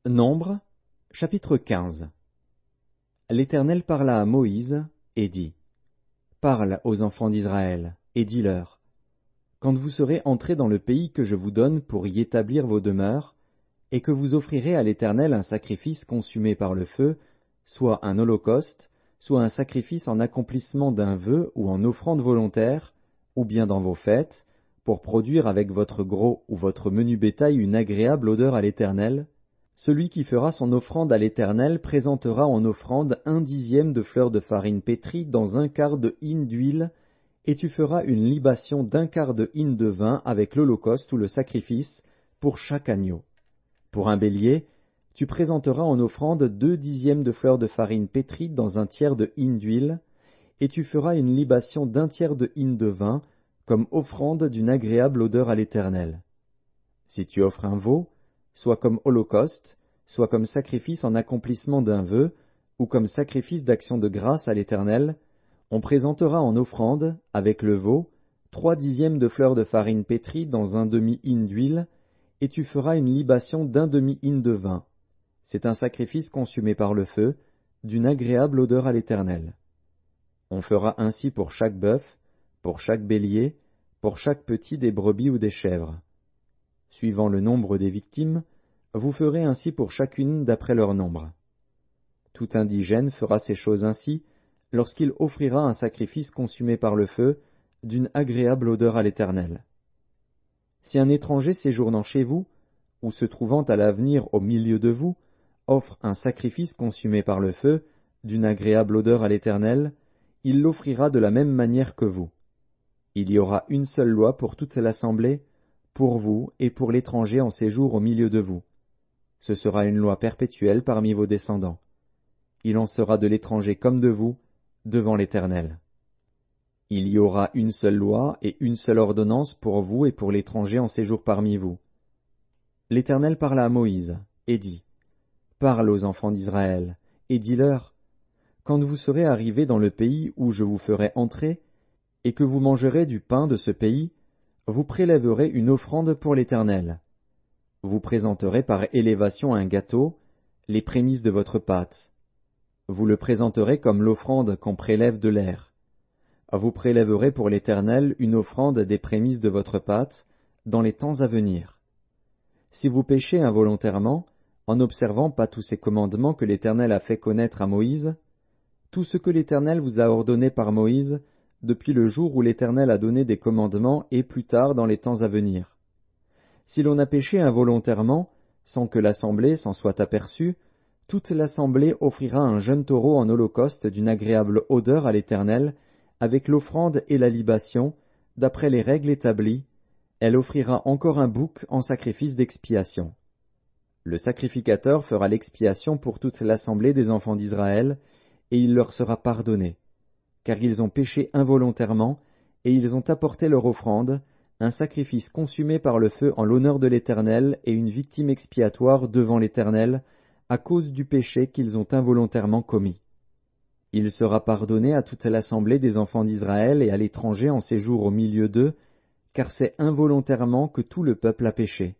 Nombre, chapitre 15. L'Éternel parla à Moïse et dit, Parle aux enfants d'Israël, et dis-leur, quand vous serez entrés dans le pays que je vous donne pour y établir vos demeures, et que vous offrirez à l'Éternel un sacrifice consumé par le feu, soit un holocauste, soit un sacrifice en accomplissement d'un vœu ou en offrande volontaire, ou bien dans vos fêtes, pour produire avec votre gros ou votre menu bétail une agréable odeur à l'Éternel, celui qui fera son offrande à l'Éternel présentera en offrande 1/10 de fleur de farine pétrie dans 1/4 de hin d'huile, et tu feras une libation d'1/4 de hin de vin avec l'holocauste ou le sacrifice pour chaque agneau. Pour un bélier, tu présenteras en offrande 2/10 de fleur de farine pétrie dans 1/3 de hin d'huile, et tu feras une libation d'1/3 de hin de vin, comme offrande d'une agréable odeur à l'Éternel. Si tu offres un veau, soit comme holocauste, soit comme sacrifice en accomplissement d'un vœu, ou comme sacrifice d'action de grâce à l'Éternel, on présentera en offrande, avec le veau, 3/10 de fleur de farine pétrie dans 1/2 hin d'huile, et tu feras une libation d'1/2 hin de vin. C'est un sacrifice consumé par le feu, d'une agréable odeur à l'Éternel. On fera ainsi pour chaque bœuf, pour chaque bélier, pour chaque petit des brebis ou des chèvres. Suivant le nombre des victimes, vous ferez ainsi pour chacune d'après leur nombre. Tout indigène fera ces choses ainsi lorsqu'il offrira un sacrifice consumé par le feu, d'une agréable odeur à l'Éternel. Si un étranger séjournant chez vous, ou se trouvant à l'avenir au milieu de vous, offre un sacrifice consumé par le feu, d'une agréable odeur à l'Éternel, il l'offrira de la même manière que vous. Il y aura une seule loi pour toute l'assemblée, pour vous et pour l'étranger en séjour au milieu de vous. Ce sera une loi perpétuelle parmi vos descendants. Il en sera de l'étranger comme de vous, devant l'Éternel. Il y aura une seule loi et une seule ordonnance pour vous et pour l'étranger en séjour parmi vous. L'Éternel parla à Moïse, et dit, Parle aux enfants d'Israël, et dis-leur, quand vous serez arrivés dans le pays où je vous ferai entrer, et que vous mangerez du pain de ce pays, vous prélèverez une offrande pour l'Éternel. Vous présenterez par élévation un gâteau, les prémices de votre pâte. Vous le présenterez comme l'offrande qu'on prélève de l'air. Vous prélèverez pour l'Éternel une offrande des prémices de votre pâte, dans les temps à venir. Si vous péchez involontairement, en n'observant pas tous ces commandements que l'Éternel a fait connaître à Moïse, tout ce que l'Éternel vous a ordonné par Moïse, depuis le jour où l'Éternel a donné des commandements et plus tard dans les temps à venir. Si l'on a péché involontairement, sans que l'assemblée s'en soit aperçue, toute l'assemblée offrira un jeune taureau en holocauste d'une agréable odeur à l'Éternel, avec l'offrande et la libation, d'après les règles établies. Elle offrira encore un bouc en sacrifice d'expiation. Le sacrificateur fera l'expiation pour toute l'assemblée des enfants d'Israël, et il leur sera pardonné, car ils ont péché involontairement, et ils ont apporté leur offrande, un sacrifice consumé par le feu en l'honneur de l'Éternel et une victime expiatoire devant l'Éternel, à cause du péché qu'ils ont involontairement commis. Il sera pardonné à toute l'assemblée des enfants d'Israël et à l'étranger en séjour au milieu d'eux, car c'est involontairement que tout le peuple a péché.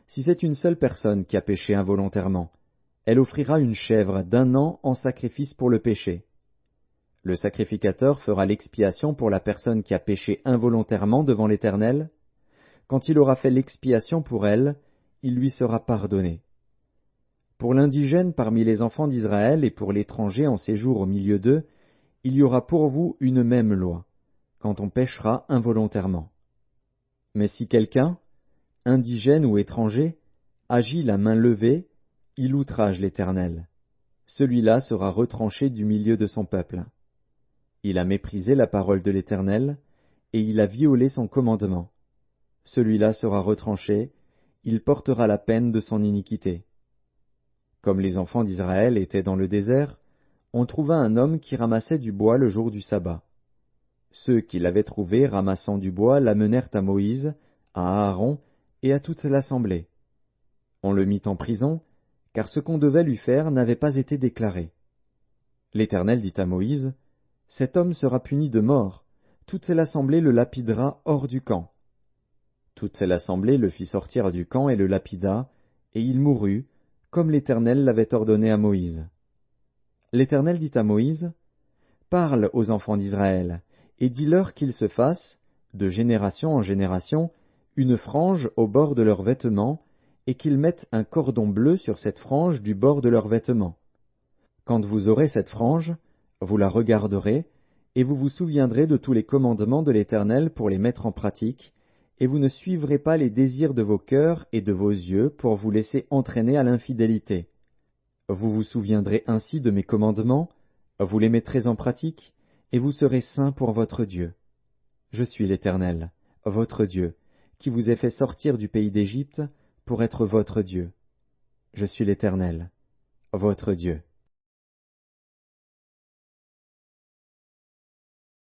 Si c'est une seule personne qui a péché involontairement, elle offrira une chèvre d'1 an en sacrifice pour le péché. Le sacrificateur fera l'expiation pour la personne qui a péché involontairement devant l'Éternel. Quand il aura fait l'expiation pour elle, il lui sera pardonné. Pour l'indigène parmi les enfants d'Israël et pour l'étranger en séjour au milieu d'eux, il y aura pour vous une même loi, quand on péchera involontairement. Mais si quelqu'un, indigène ou étranger, agit la main levée, il outrage l'Éternel. Celui-là sera retranché du milieu de son peuple. Il a méprisé la parole de l'Éternel, et il a violé son commandement. Celui-là sera retranché, il portera la peine de son iniquité. Comme les enfants d'Israël étaient dans le désert, on trouva un homme qui ramassait du bois le jour du sabbat. Ceux qui l'avaient trouvé ramassant du bois l'amenèrent à Moïse, à Aaron et à toute l'assemblée. On le mit en prison, car ce qu'on devait lui faire n'avait pas été déclaré. L'Éternel dit à Moïse, « Cet homme sera puni de mort, toute l'assemblée le lapidera hors du camp. » Toute l'assemblée le fit sortir du camp et le lapida, et il mourut, comme l'Éternel l'avait ordonné à Moïse. L'Éternel dit à Moïse, « Parle aux enfants d'Israël, et dis-leur qu'ils se fassent, de génération en génération, une frange au bord de leurs vêtements, et qu'ils mettent un cordon bleu sur cette frange du bord de leurs vêtements. Quand vous aurez cette frange, vous la regarderez, et vous vous souviendrez de tous les commandements de l'Éternel pour les mettre en pratique, et vous ne suivrez pas les désirs de vos cœurs et de vos yeux pour vous laisser entraîner à l'infidélité. Vous vous souviendrez ainsi de mes commandements, vous les mettrez en pratique, et vous serez saints pour votre Dieu. Je suis l'Éternel, votre Dieu, qui vous ai fait sortir du pays d'Égypte pour être votre Dieu. Je suis l'Éternel, votre Dieu.